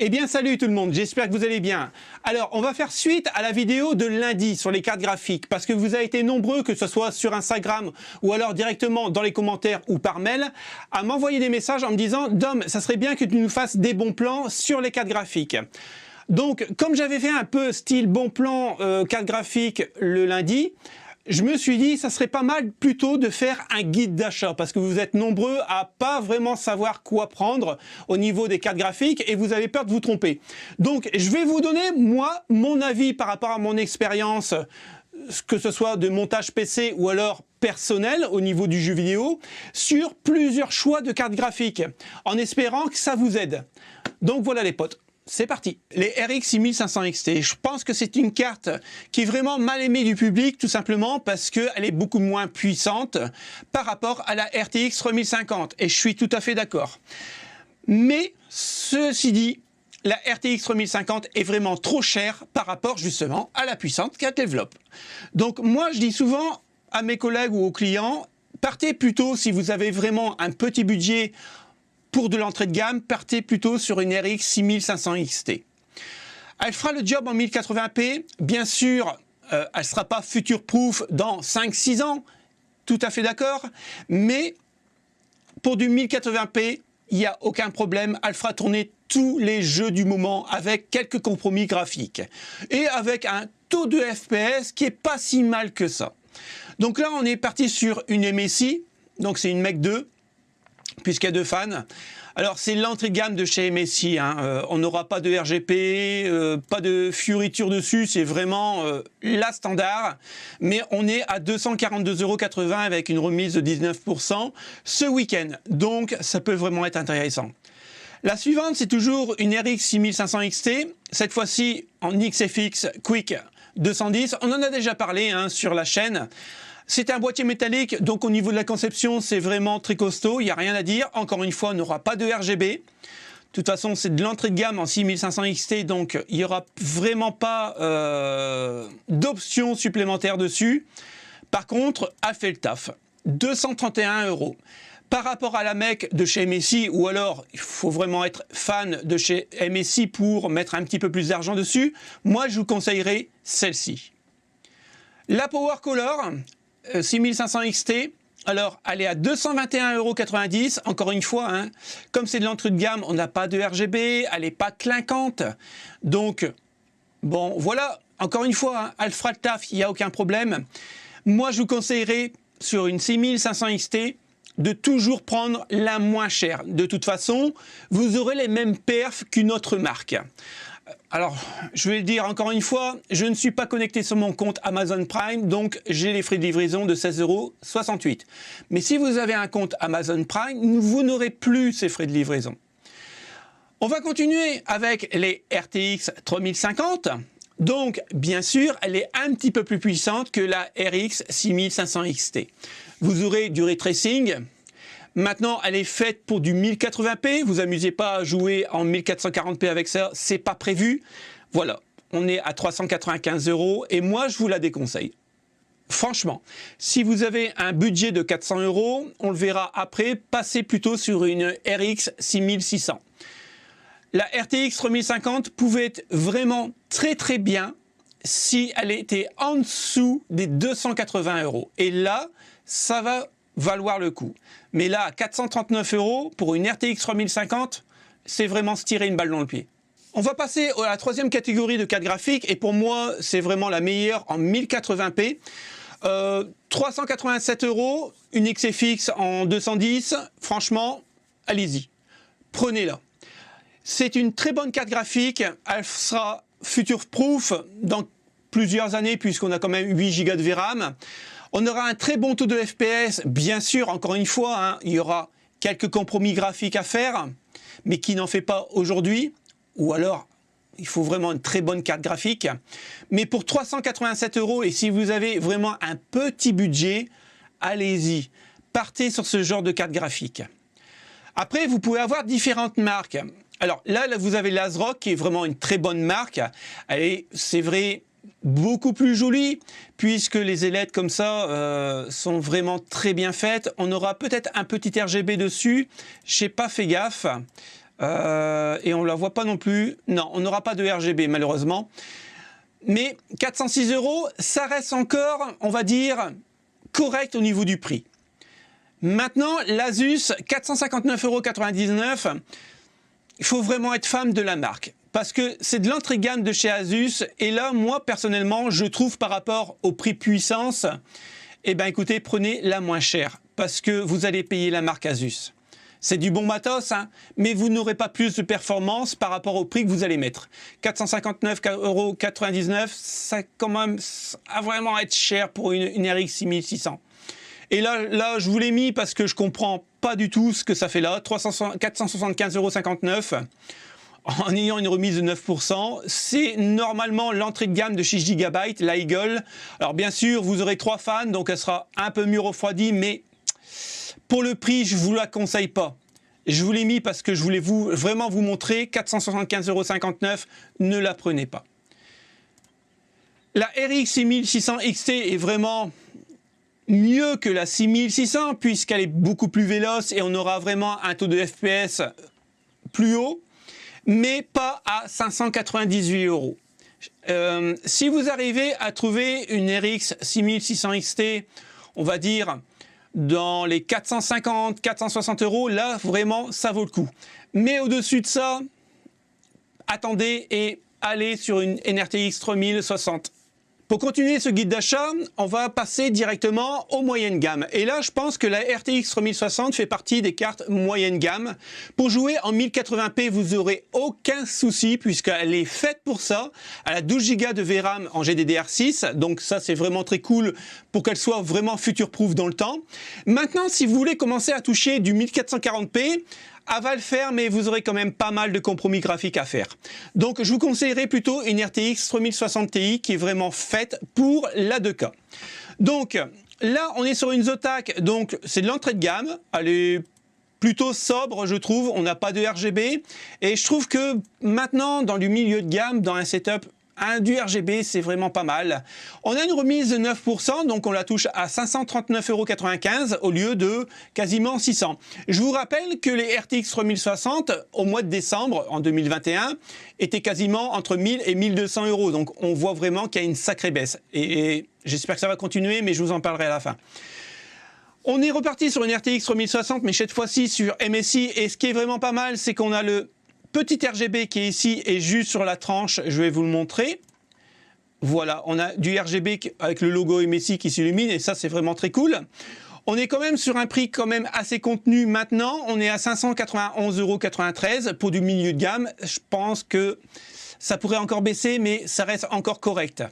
Eh bien salut tout le monde, j'espère que vous allez bien. Alors on va faire suite à la vidéo de lundi sur les cartes graphiques parce que vous avez été nombreux, que ce soit sur Instagram ou alors directement dans les commentaires ou par mail, à m'envoyer des messages en me disant « Dom, ça serait bien que tu nous fasses des bons plans sur les cartes graphiques ». Donc comme j'avais fait un peu style bon plan carte graphique le lundi, je me suis dit ça serait pas mal plutôt de faire un guide d'achat parce que vous êtes nombreux à pas vraiment savoir quoi prendre au niveau des cartes graphiques et vous avez peur de vous tromper. Donc je vais vous donner moi mon avis par rapport à mon expérience, que ce soit de montage PC ou alors personnel au niveau du jeu vidéo, sur plusieurs choix de cartes graphiques en espérant que ça vous aide. Donc voilà les potes. C'est parti. Les RX 6500 XT, je pense que c'est une carte qui est vraiment mal aimée du public, tout simplement parce qu'elle est beaucoup moins puissante par rapport à la RTX 3050, et je suis tout à fait d'accord. Mais, ceci dit, la RTX 3050 est vraiment trop chère par rapport justement à la puissance qu'elle développe. Donc moi je dis souvent à mes collègues ou aux clients, partez plutôt, si vous avez vraiment un petit budget pour de l'entrée de gamme, partez plutôt sur une RX 6500 XT. Elle fera le job en 1080p. Bien sûr, elle ne sera pas future-proof dans 5-6 ans, tout à fait d'accord. Mais pour du 1080p, il n'y a aucun problème. Elle fera tourner tous les jeux du moment avec quelques compromis graphiques. Et avec un taux de FPS qui n'est pas si mal que ça. Donc là, on est parti sur une MSI. Donc c'est une Mech 2. Puisqu'il y a deux fans. Alors c'est l'entrée de gamme de chez MSI, hein. On n'aura pas de RGB, pas de fioriture dessus, c'est vraiment la standard. Mais on est à 242,80 € avec une remise de 19% ce week-end. Donc ça peut vraiment être intéressant. La suivante, c'est toujours une RX 6500 XT, cette fois-ci en XFX Quick 210. On en a déjà parlé hein, sur la chaîne. C'est un boîtier métallique, donc au niveau de la conception, c'est vraiment très costaud, il n'y a rien à dire. Encore une fois, on n'aura pas de RGB. De toute façon, c'est de l'entrée de gamme en 6500 XT, donc il n'y aura vraiment pas d'options supplémentaires dessus. Par contre, elle fait le taf. 231 €. Par rapport à la Mech de chez MSI, ou alors il faut vraiment être fan de chez MSI pour mettre un petit peu plus d'argent dessus, moi je vous conseillerais celle-ci. La Power Color 6500 XT, alors elle est à 221,90 €, encore une fois, hein, comme c'est de l'entrée de gamme, on n'a pas de RGB, elle n'est pas clinquante, donc bon voilà, encore une fois, hein, elle fera le taf, il n'y a aucun problème. Moi je vous conseillerais sur une 6500 XT de toujours prendre la moins chère. De toute façon, vous aurez les mêmes perfs qu'une autre marque. Alors, je vais le dire encore une fois, je ne suis pas connecté sur mon compte Amazon Prime, donc j'ai les frais de livraison de 16,68 €. Mais si vous avez un compte Amazon Prime, vous n'aurez plus ces frais de livraison. On va continuer avec les RTX 3050. Donc, bien sûr, elle est un petit peu plus puissante que la RX 6500 XT. Vous aurez du ray tracing. Maintenant, elle est faite pour du 1080p. Vous amusez pas à jouer en 1440p avec ça, c'est pas prévu. Voilà, on est à 395 € et moi, je vous la déconseille. Franchement, si vous avez un budget de 400 €, on le verra après, passez plutôt sur une RX 6600. La RTX 3050 pouvait être vraiment très bien si elle était en dessous des 280 €. Et là, ça va valoir le coup. Mais là, 439 € pour une RTX 3050, c'est vraiment se tirer une balle dans le pied. On va passer à la troisième catégorie de cartes graphiques, et pour moi, c'est vraiment la meilleure en 1080p. 387 €, une XFX en 210, franchement, allez-y, prenez-la. C'est une très bonne carte graphique, elle sera future-proof dans plusieurs années, puisqu'on a quand même 8 Go de VRAM. On aura un très bon taux de FPS, bien sûr, encore une fois, hein, il y aura quelques compromis graphiques à faire, mais qui n'en fait pas aujourd'hui, ou alors il faut vraiment une très bonne carte graphique. Mais pour 387 €, et si vous avez vraiment un petit budget, allez-y, partez sur ce genre de carte graphique. Après, vous pouvez avoir différentes marques. Alors là, vous avez l'ASRock, qui est vraiment une très bonne marque. Elle est, c'est vrai, beaucoup plus jolie, puisque les ailettes comme ça sont vraiment très bien faites. On aura peut-être un petit RGB dessus, je n'ai pas fait gaffe. Et on ne la voit pas non plus. Non, on n'aura pas de RGB malheureusement. Mais 406 €, ça reste encore, on va dire, correct au niveau du prix. Maintenant, l'Asus, 459,99 €. Il faut vraiment être fan de la marque. Parce que c'est de l'entrée de gamme de chez Asus. Et là, moi, personnellement, je trouve par rapport au prix puissance, eh bien, écoutez, prenez la moins chère. Parce que vous allez payer la marque Asus. C'est du bon matos, hein, mais vous n'aurez pas plus de performance par rapport au prix que vous allez mettre. 459,99 €, ça quand même a vraiment être cher pour une RX 6600. Et là, je vous l'ai mis parce que je comprends pas du tout ce que ça fait là. 475,59 € en ayant une remise de 9%. C'est normalement l'entrée de gamme de 6 GB, la Eagle. Alors bien sûr, vous aurez 3 fans, donc elle sera un peu mieux refroidie, mais pour le prix, je ne vous la conseille pas. Je vous l'ai mis parce que je voulais vraiment vous montrer. 475,59 €, ne la prenez pas. La RX 6600 XT est vraiment mieux que la 6600 puisqu'elle est beaucoup plus véloce et on aura vraiment un taux de FPS plus haut, mais pas à 598 €. Si vous arrivez à trouver une RX 6600 XT, on va dire dans les 450, 460 €, là vraiment ça vaut le coup. Mais au-dessus de ça, attendez et allez sur une RTX 3060. Pour continuer ce guide d'achat, on va passer directement aux moyennes gammes. Et là, je pense que la RTX 3060 fait partie des cartes moyenne gamme. Pour jouer en 1080p, vous n'aurez aucun souci puisqu'elle est faite pour ça. Elle a 12 Go de VRAM en GDDR6, donc ça c'est vraiment très cool pour qu'elle soit vraiment future-proof dans le temps. Maintenant, si vous voulez commencer à toucher du 1440p, elle va le faire, mais vous aurez quand même pas mal de compromis graphiques à faire. Donc, je vous conseillerais plutôt une RTX 3060 Ti qui est vraiment faite pour la 2K. Donc, là, on est sur une Zotac, donc c'est de l'entrée de gamme. Elle est plutôt sobre, je trouve. On n'a pas de RGB. Et je trouve que maintenant, dans du milieu de gamme, dans un setup, du RGB, c'est vraiment pas mal. On a une remise de 9%, donc on la touche à 539,95 € au lieu de quasiment 600. Je vous rappelle que les RTX 3060, au mois de décembre, en 2021, étaient quasiment entre 1000 et 1200 €. Donc on voit vraiment qu'il y a une sacrée baisse. Et j'espère que ça va continuer, mais je vous en parlerai à la fin. On est reparti sur une RTX 3060, mais cette fois-ci sur MSI. Et ce qui est vraiment pas mal, c'est qu'on a le petit RGB qui est ici et juste sur la tranche, je vais vous le montrer. Voilà, on a du RGB avec le logo MSI qui s'illumine et ça c'est vraiment très cool. On est quand même sur un prix quand même assez contenu maintenant. On est à 591,93 € pour du milieu de gamme. Je pense que ça pourrait encore baisser, mais ça reste encore correct.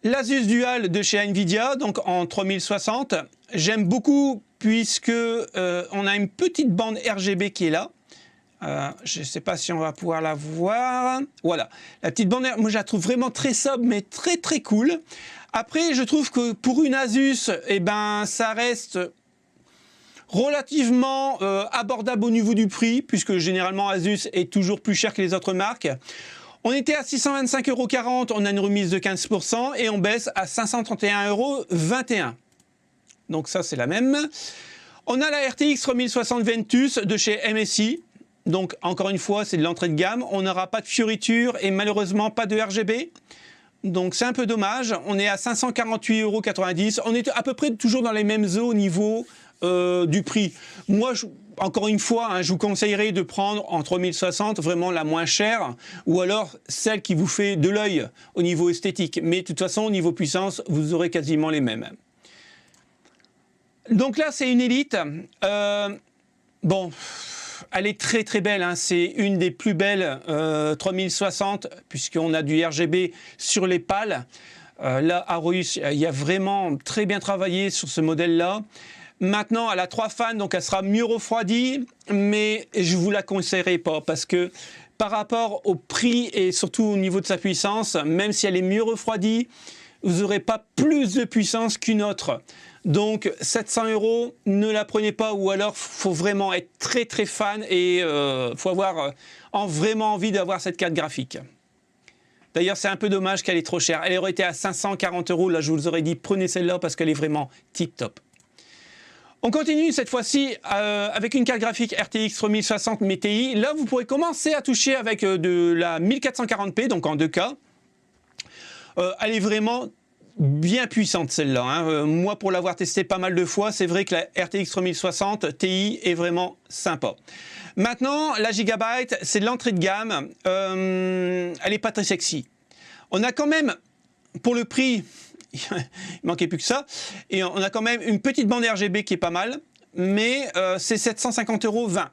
L'Asus Dual de chez Nvidia, donc en 3060, j'aime beaucoup puisque on a une petite bande RGB qui est là. Je ne sais pas si on va pouvoir la voir. Voilà, la petite bande, moi je la trouve vraiment très sobre, mais très très cool. Après, je trouve que pour une Asus, eh ben, ça reste relativement abordable au niveau du prix, puisque généralement Asus est toujours plus cher que les autres marques. On était à 625,40 €, on a une remise de 15% et on baisse à 531,21 €. Donc ça, c'est la même. On a la RTX 3060 Ventus de chez MSI. Donc, encore une fois, c'est de l'entrée de gamme. On n'aura pas de fioritures et malheureusement pas de RGB. Donc, c'est un peu dommage. On est à 548,90 €. On est à peu près toujours dans les mêmes eaux au niveau du prix. Moi, encore une fois, hein, je vous conseillerais de prendre en 3060 vraiment la moins chère ou alors celle qui vous fait de l'œil au niveau esthétique. Mais de toute façon, au niveau puissance, vous aurez quasiment les mêmes. Donc là, c'est une Elite. Bon... Elle est très très belle, hein. C'est une des plus belles 3060 puisqu'on a du RGB sur les pales. Là, Aorus, il y a vraiment très bien travaillé sur ce modèle-là. Maintenant, elle a 3 fans, donc elle sera mieux refroidie, mais je ne vous la conseillerais pas parce que par rapport au prix et surtout au niveau de sa puissance, même si elle est mieux refroidie, vous n'aurez pas plus de puissance qu'une autre. Donc 700 €, ne la prenez pas ou alors faut vraiment être très très fan et faut avoir vraiment envie d'avoir cette carte graphique. D'ailleurs c'est un peu dommage qu'elle est trop chère. Elle aurait été à 540 €, là je vous aurais dit prenez celle-là parce qu'elle est vraiment tip top. On continue cette fois-ci avec une carte graphique RTX 3060 Ti. Là, vous pourrez commencer à toucher avec de la 1440p, donc en 2K. Elle est vraiment bien puissante celle-là. Hein. Moi, pour l'avoir testé pas mal de fois, c'est vrai que la RTX 3060 Ti est vraiment sympa. Maintenant, la Gigabyte, c'est de l'entrée de gamme. Elle n'est pas très sexy. On a quand même, pour le prix, il manquait plus que ça, et on a quand même une petite bande RGB qui est pas mal, mais c'est 750 € 20.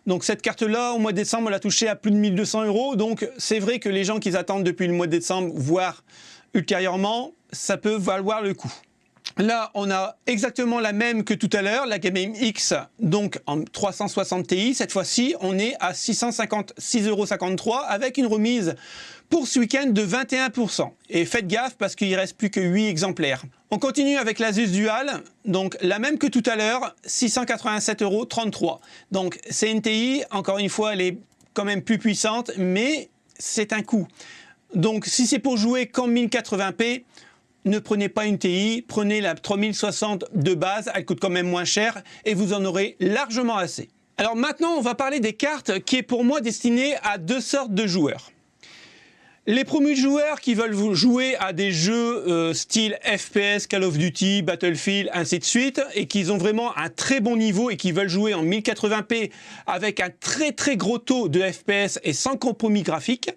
Donc cette carte-là, au mois de décembre, on l'a touchée à plus de 1200 €. Donc c'est vrai que les gens qui attendent depuis le mois de décembre, voire ultérieurement, ça peut valoir le coup. Là, on a exactement la même que tout à l'heure, la Gaming X, donc en 360 Ti. Cette fois-ci, on est à 656,53 € avec une remise pour ce week-end de 21%. Et faites gaffe parce qu'il ne reste plus que 8 exemplaires. On continue avec l'Asus Dual, donc la même que tout à l'heure, 687,33 €. Donc c'est une TI, encore une fois, elle est quand même plus puissante, mais c'est un coût. Donc si c'est pour jouer qu'en 1080p, ne prenez pas une TI, prenez la 3060 de base, elle coûte quand même moins cher et vous en aurez largement assez. Alors maintenant, on va parler des cartes qui est pour moi destinée à deux sortes de joueurs. Les promus joueurs qui veulent jouer à des jeux style FPS, Call of Duty, Battlefield, ainsi de suite, et qui ont vraiment un très bon niveau et qui veulent jouer en 1080p avec un très gros taux de FPS et sans compromis graphique,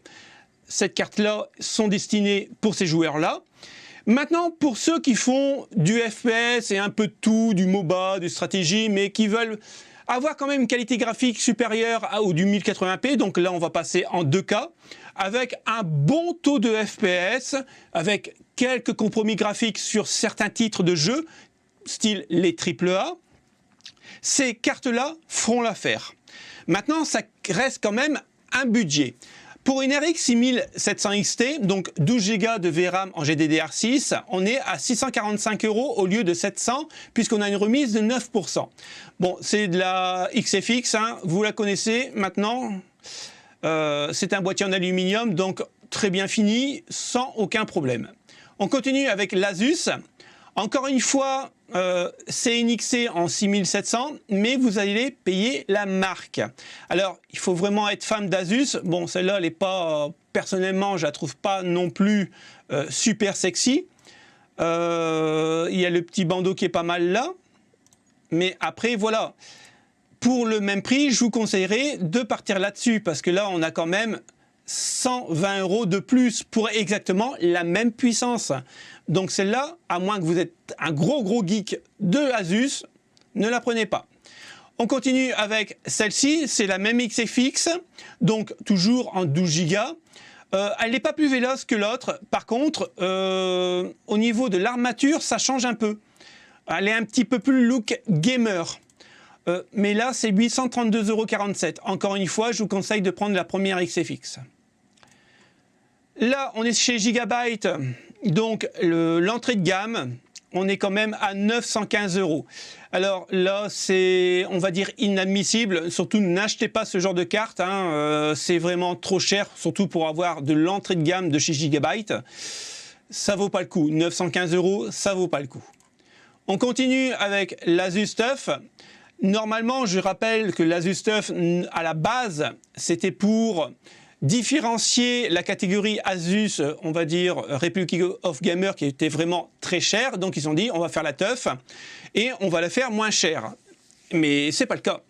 cette carte-là sont destinées pour ces joueurs-là. Maintenant, pour ceux qui font du FPS et un peu de tout, du MOBA, de stratégie, mais qui veulent avoir quand même une qualité graphique supérieure à ou du 1080p, donc là on va passer en 2K, avec un bon taux de FPS, avec quelques compromis graphiques sur certains titres de jeux, style les AAA, ces cartes-là feront l'affaire. Maintenant, ça reste quand même un budget. Pour une RX 6700 XT, donc 12 Go de VRAM en GDDR6, on est à 645 € au lieu de 700, puisqu'on a une remise de 9%. Bon, c'est de la XFX, hein, vous la connaissez maintenant. C'est un boîtier en aluminium, donc très bien fini, sans aucun problème. On continue avec l'Asus. Encore une fois, c'est une XC en 6700, mais vous allez payer la marque. Alors, il faut vraiment être fan d'Asus. Bon, celle-là, elle n'est pas, personnellement, je la trouve pas non plus super sexy. Il y a le petit bandeau qui est pas mal là. Mais après, voilà. Pour le même prix, je vous conseillerais de partir là-dessus, parce que là, on a quand même 120 € de plus pour exactement la même puissance. Donc celle-là, à moins que vous êtes un gros geek de Asus, ne la prenez pas. On continue avec celle-ci, c'est la même XFX, donc toujours en 12 Go. Elle n'est pas plus véloce que l'autre. Par contre, au niveau de l'armature, ça change un peu. Elle est un petit peu plus look gamer. Mais là, c'est 832,47 €. Encore une fois, je vous conseille de prendre la première XFX. Là, on est chez Gigabyte, donc l'entrée de gamme, on est quand même à 915 €. Alors là, c'est, on va dire, inadmissible. Surtout, n'achetez pas ce genre de carte. Hein. C'est vraiment trop cher, surtout pour avoir de l'entrée de gamme de chez Gigabyte. Ça vaut pas le coup. 915 €, ça vaut pas le coup. On continue avec l'Asus TUF. Normalement, je rappelle que l'Asus TUF, à la base, c'était pour différencier la catégorie Asus, on va dire Republic of Gamer, qui était vraiment très chère. Donc ils ont dit, on va faire la TUF et on va la faire moins chère. Mais c'est pas le cas.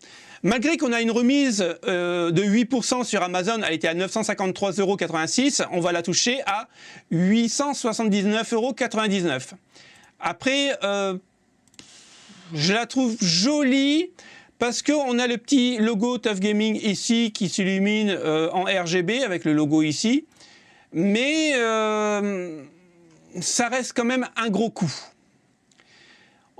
Malgré qu'on a une remise de 8% sur Amazon, elle était à 953,86 €, on va la toucher à 879,99 €. Après, je la trouve jolie parce qu'on a le petit logo TUF Gaming ici qui s'illumine en RGB avec le logo ici. Mais ça reste quand même un gros coup.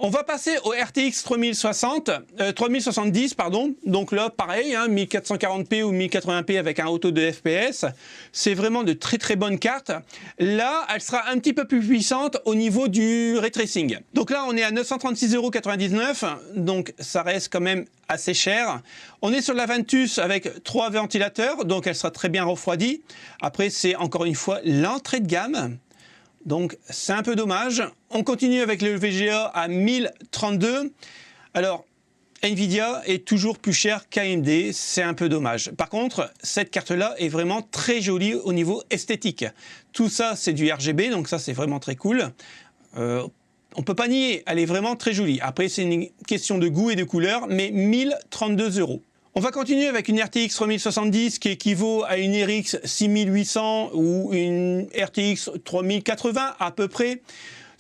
On va passer au RTX 3070, pardon. Donc là, pareil, hein, 1440p ou 1080p avec un haut taux de FPS. C'est vraiment de très bonnes cartes. Là, elle sera un petit peu plus puissante au niveau du ray tracing. Donc là, on est à 936,99 €. Donc ça reste quand même assez cher. On est sur la Ventus avec 3 ventilateurs. Donc elle sera très bien refroidie. Après, c'est encore une fois l'entrée de gamme. Donc c'est un peu dommage. On continue avec le VGA à 1032. Alors, Nvidia est toujours plus cher qu'AMD, c'est un peu dommage. Par contre, cette carte-là est vraiment très jolie au niveau esthétique. Tout ça, c'est du RGB, donc ça, c'est vraiment très cool. On peut pas nier, elle est vraiment très jolie. Après, c'est une question de goût et de couleur, mais 1032 €. On va continuer avec une RTX 3070 qui équivaut à une RX 6800 ou une RTX 3080 à peu près.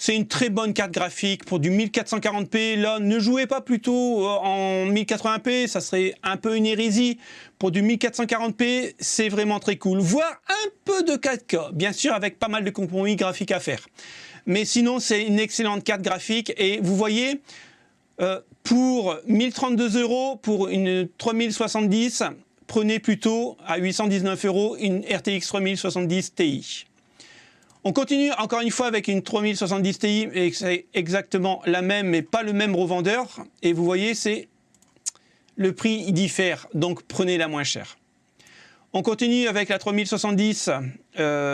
C'est une très bonne carte graphique pour du 1440p. Là, ne jouez pas plutôt en 1080p, ça serait un peu une hérésie. Pour du 1440p, c'est vraiment très cool. Voire un peu de 4K, bien sûr, avec pas mal de compromis graphiques à faire. Mais sinon, c'est une excellente carte graphique. Et vous voyez, pour 1032 €, pour une 3070, prenez plutôt à 819 € une RTX 3070 Ti. On continue encore une fois avec une 3070 Ti, et c'est exactement la même, mais pas le même revendeur. Et vous voyez, c'est le prix il diffère, donc prenez la moins chère. On continue avec la 3070,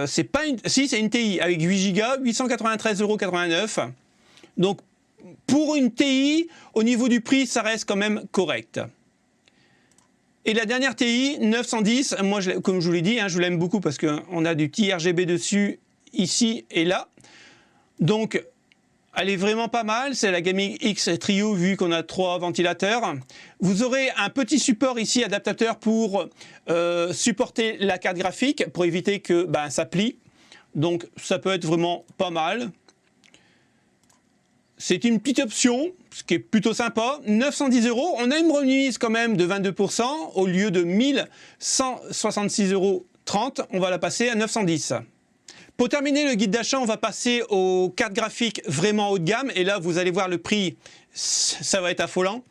c'est pas une... Si, c'est une Ti avec 8 Go, 893,89 €. Donc, pour une Ti, au niveau du prix, ça reste quand même correct. Et la dernière Ti, 910, moi, comme je vous l'ai dit, je l'aime beaucoup parce qu'on a du petit RGB dessus, ici et là. Donc, elle est vraiment pas mal. C'est la Gaming X Trio, vu qu'on a 3 ventilateurs. Vous aurez un petit support ici, adaptateur pour supporter la carte graphique, pour éviter que ça plie. Donc, ça peut être vraiment pas mal. C'est une petite option, ce qui est plutôt sympa. 910 €. On a une remise quand même de 22%. Au lieu de 1166,30 €, on va la passer à 910 €. Pour terminer le guide d'achat, on va passer aux cartes graphiques vraiment haut de gamme. Et là, vous allez voir le prix, ça va être affolant.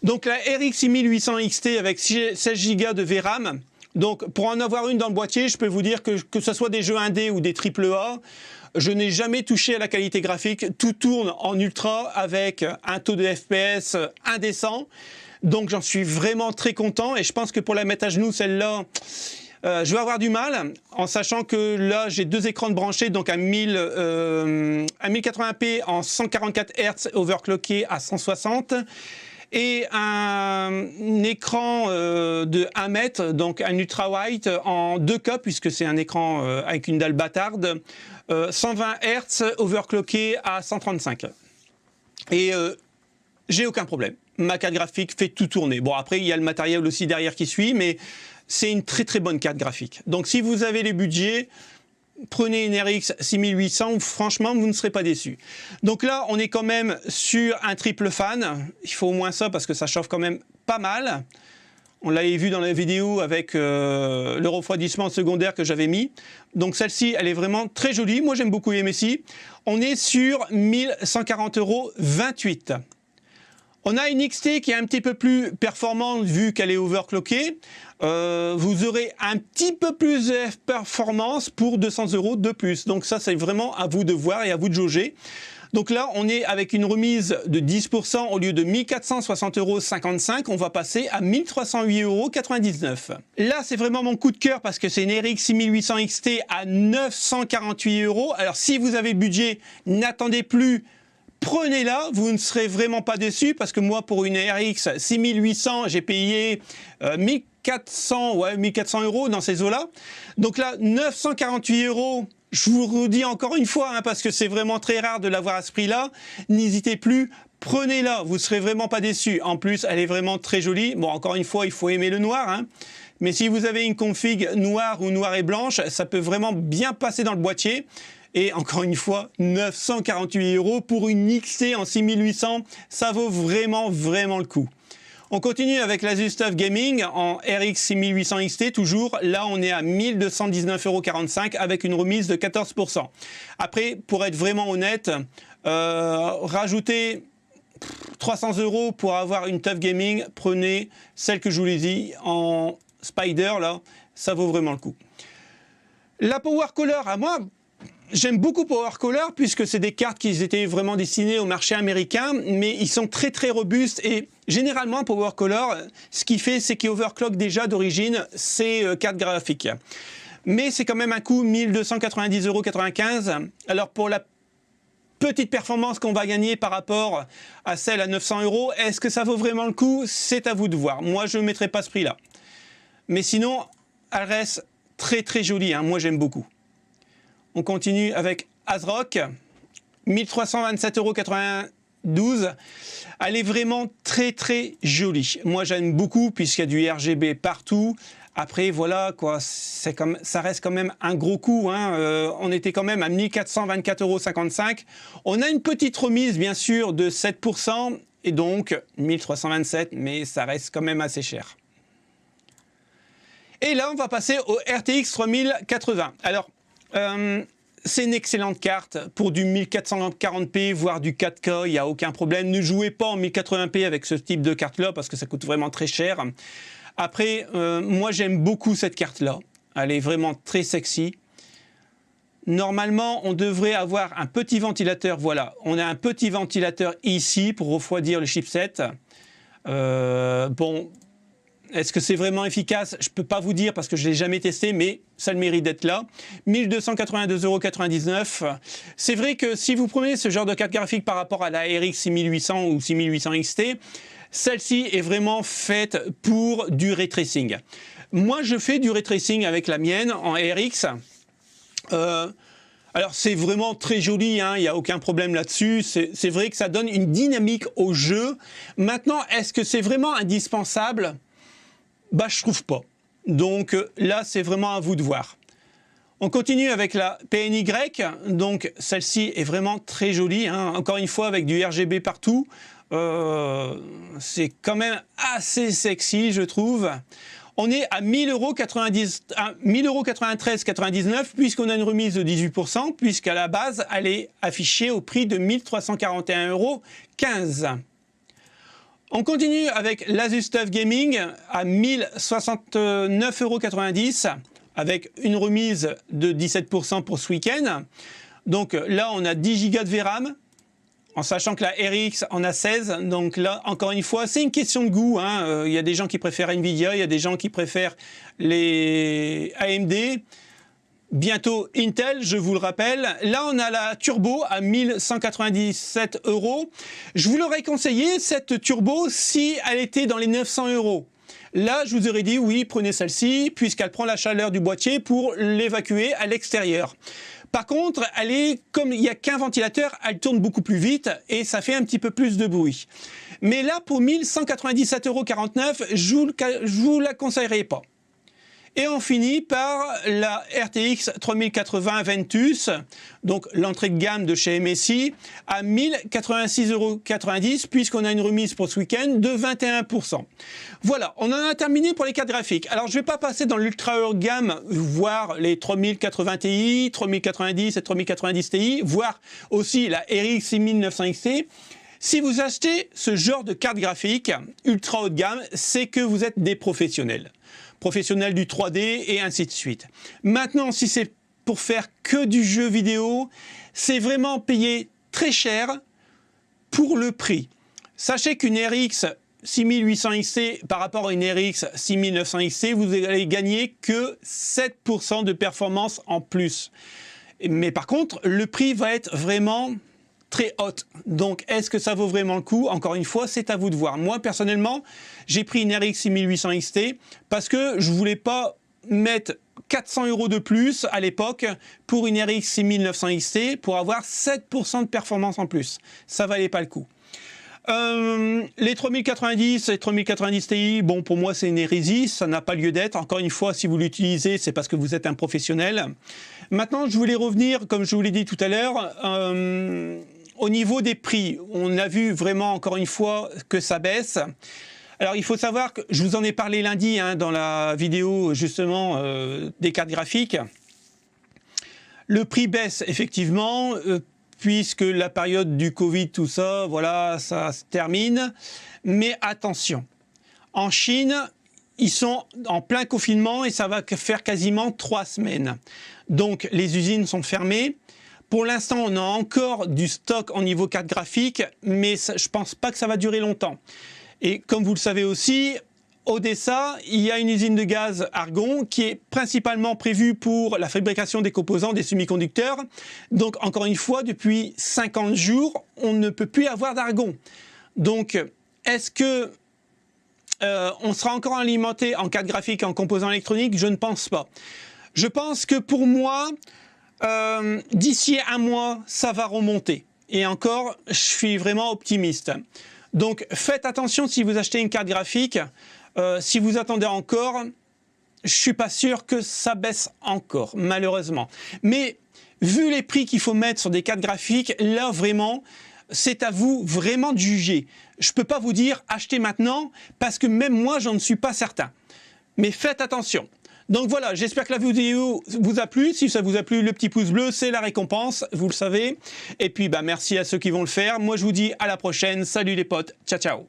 Donc la RX 6800 XT avec 16 Go de VRAM. Donc pour en avoir une dans le boîtier, je peux vous dire que ce soit des jeux indés ou des AAA, je n'ai jamais touché à la qualité graphique. Tout tourne en ultra avec un taux de FPS indécent. Donc j'en suis vraiment très content. Et je pense que pour la mettre à genoux, celle-là... je vais avoir du mal, en sachant que là, j'ai 2 écrans de branchés, donc un 1080p en 144 Hz overclocké à 160, et un écran de 1 mètre, donc un ultra-wide en 2K, puisque c'est un écran avec une dalle bâtarde, 120 Hz overclocké à 135. Et j'ai aucun problème. Ma carte graphique fait tout tourner. Bon, après, il y a le matériel aussi derrière qui suit, mais... c'est une très très bonne carte graphique. Donc si vous avez les budgets, prenez une RX 6800, franchement vous ne serez pas déçus. Donc là on est quand même sur un triple fan, il faut au moins ça parce que ça chauffe quand même pas mal. On l'avait vu dans la vidéo avec le refroidissement secondaire que j'avais mis. Donc celle-ci elle est vraiment très jolie, moi j'aime beaucoup les MSI. On est sur 1140,28 €. On a une XT qui est un petit peu plus performante vu qu'elle est overclockée. Vous aurez un petit peu plus de performance pour 200 € de plus. Donc ça, c'est vraiment à vous de voir et à vous de jauger. Donc là, on est avec une remise de 10% au lieu de 1460,55 €. On va passer à 1308,99 €. Là, c'est vraiment mon coup de cœur parce que c'est une RX 6800 XT à 948 €. Alors, si vous avez le budget, n'attendez plus. Prenez-la, vous ne serez vraiment pas déçus parce que moi, pour une RX 6800, j'ai payé 1400 € dans ces eaux-là. Donc là, 948 €, je vous redis encore une fois, parce que c'est vraiment très rare de l'avoir à ce prix-là, n'hésitez plus, prenez-la, vous ne serez vraiment pas déçus. En plus, elle est vraiment très jolie. Bon, encore une fois, il faut aimer le noir, mais si vous avez une config noire ou noire et blanche, ça peut vraiment bien passer dans le boîtier. Et encore une fois, 948 € pour une XT en 6800, ça vaut vraiment, vraiment le coup. On continue avec l'Asus TUF Gaming en RX 6800 XT, toujours. Là, on est à 1219,45 € avec une remise de 14%. Après, pour être vraiment honnête, rajoutez 300 € pour avoir une TUF Gaming. Prenez celle que je vous l'ai dit en Spider, là, ça vaut vraiment le coup. La Power Color, à moi... j'aime beaucoup Power Color puisque c'est des cartes qui étaient vraiment destinées au marché américain, mais ils sont très très robustes et généralement Power Color, ce qu'il fait, c'est qu'il overclock déjà d'origine ces cartes graphiques. Mais c'est quand même un coût 1290,95 €. Alors pour la petite performance qu'on va gagner par rapport à celle à 900 €. Est-ce que ça vaut vraiment le coup? C'est à vous de voir. Moi, je ne mettrai pas ce prix-là. Mais sinon, elle reste très très jolie, hein. Moi, j'aime beaucoup. On continue avec ASRock, 1327,92 €. Elle est vraiment très très jolie. Moi, j'aime beaucoup puisqu'il y a du RGB partout. Après, voilà, quoi, ça reste quand même un gros coup, hein. On était quand même à 1424,55 €. On a une petite remise, bien sûr, de 7%, et donc 1327, mais ça reste quand même assez cher. Et là, on va passer au RTX 3080. Alors, c'est une excellente carte pour du 1440p, voire du 4K, il n'y a aucun problème. Ne jouez pas en 1080p avec ce type de carte-là, parce que ça coûte vraiment très cher. Après, moi j'aime beaucoup cette carte-là. Elle est vraiment très sexy. Normalement, on devrait avoir un petit ventilateur. Voilà, on a un petit ventilateur ici pour refroidir le chipset. Bon, est-ce que c'est vraiment efficace? Je ne peux pas vous dire parce que je ne l'ai jamais testé, mais ça le mérite d'être là. 1282,99 €. C'est vrai que si vous prenez ce genre de carte graphique par rapport à la RX 6800 ou 6800 XT, celle-ci est vraiment faite pour du ray tracing. Moi, je fais du ray tracing avec la mienne en RX. Alors, c'est vraiment très joli, hein, il n'y a aucun problème là-dessus. C'est vrai que ça donne une dynamique au jeu. Maintenant, est-ce que c'est vraiment indispensable? Bah, je trouve pas. Donc là, c'est vraiment à vous de voir. On continue avec la PNY. Donc, celle-ci est vraiment très jolie, hein. Encore une fois, avec du RGB partout. C'est quand même assez sexy, je trouve. On est à 1093,99 € puisqu'on a une remise de 18%, puisqu'à la base, elle est affichée au prix de 1341,15 €. On continue avec l'Asus TUF Gaming à 1069,90 € avec une remise de 17% pour ce week-end. Donc là, on a 10 Go de VRAM, en sachant que la RX en a 16. Donc là, encore une fois, c'est une question de goût, hein. Il y a des gens qui préfèrent Nvidia, il y a des gens qui préfèrent les AMD. Bientôt Intel, je vous le rappelle. Là, on a la Turbo à 1197 €. Je vous l'aurais conseillé, cette Turbo, si elle était dans les 900 €. Là, je vous aurais dit, oui, prenez celle-ci, puisqu'elle prend la chaleur du boîtier pour l'évacuer à l'extérieur. Par contre, elle est, comme il n'y a qu'un ventilateur, elle tourne beaucoup plus vite et ça fait un petit peu plus de bruit. Mais là, pour 1197,49 €, je vous la conseillerais pas. Et on finit par la RTX 3080 Ventus, donc l'entrée de gamme de chez MSI, à 1086,90 € puisqu'on a une remise pour ce week-end de 21%. Voilà, on en a terminé pour les cartes graphiques. Alors je ne vais pas passer dans l'ultra haut de gamme, voir les 3080 Ti, 3090 et 3090 Ti, voir aussi la RX 6900 XT. Si vous achetez ce genre de carte graphique ultra haut de gamme, c'est que vous êtes des professionnels. Professionnels du 3D et ainsi de suite. Maintenant, si c'est pour faire que du jeu vidéo, c'est vraiment payer très cher pour le prix. Sachez qu'une RX 6800 XT par rapport à une RX 6900 XT, vous allez gagner que 7% de performance en plus. Mais par contre, le prix va être vraiment très haute. Donc, est-ce que ça vaut vraiment le coup? Encore une fois, c'est à vous de voir. Moi, personnellement, j'ai pris une RX 6800 XT parce que je voulais pas mettre 400 € de plus à l'époque pour une RX 6900 XT pour avoir 7% de performance en plus. Ça valait pas le coup. Les 3090 et 3090 Ti, bon, pour moi, c'est une hérésie, ça n'a pas lieu d'être. Encore une fois, si vous l'utilisez, c'est parce que vous êtes un professionnel. Maintenant, je voulais revenir, comme je vous l'ai dit tout à l'heure, au niveau des prix. On a vu vraiment, encore une fois, que ça baisse. Alors, il faut savoir que je vous en ai parlé lundi, hein, dans la vidéo, justement, des cartes graphiques. Le prix baisse, effectivement, puisque la période du Covid, tout ça, voilà, ça se termine. Mais attention, en Chine, ils sont en plein confinement et ça va faire quasiment 3 semaines. Donc, les usines sont fermées. Pour l'instant, on a encore du stock au niveau carte graphique, mais ça, je ne pense pas que ça va durer longtemps. Et comme vous le savez aussi, Odessa, il y a une usine de gaz argon qui est principalement prévue pour la fabrication des composants des semi-conducteurs. Donc, encore une fois, depuis 50 jours, on ne peut plus avoir d'argon. Donc, est-ce que on sera encore alimenté en carte graphique, en composants électroniques? Je ne pense pas. Je pense que pour moi, d'ici un mois, ça va remonter. Et encore, je suis vraiment optimiste. Donc, faites attention si vous achetez une carte graphique. Si vous attendez encore, je ne suis pas sûr que ça baisse encore, malheureusement. Mais vu les prix qu'il faut mettre sur des cartes graphiques, là vraiment, c'est à vous vraiment de juger. Je ne peux pas vous dire achetez maintenant, parce que même moi, j'en suis pas certain. Mais faites attention. Donc voilà, j'espère que la vidéo vous a plu. Si ça vous a plu, le petit pouce bleu, c'est la récompense, vous le savez. Et puis, merci à ceux qui vont le faire. Moi, je vous dis à la prochaine. Salut les potes. Ciao, ciao.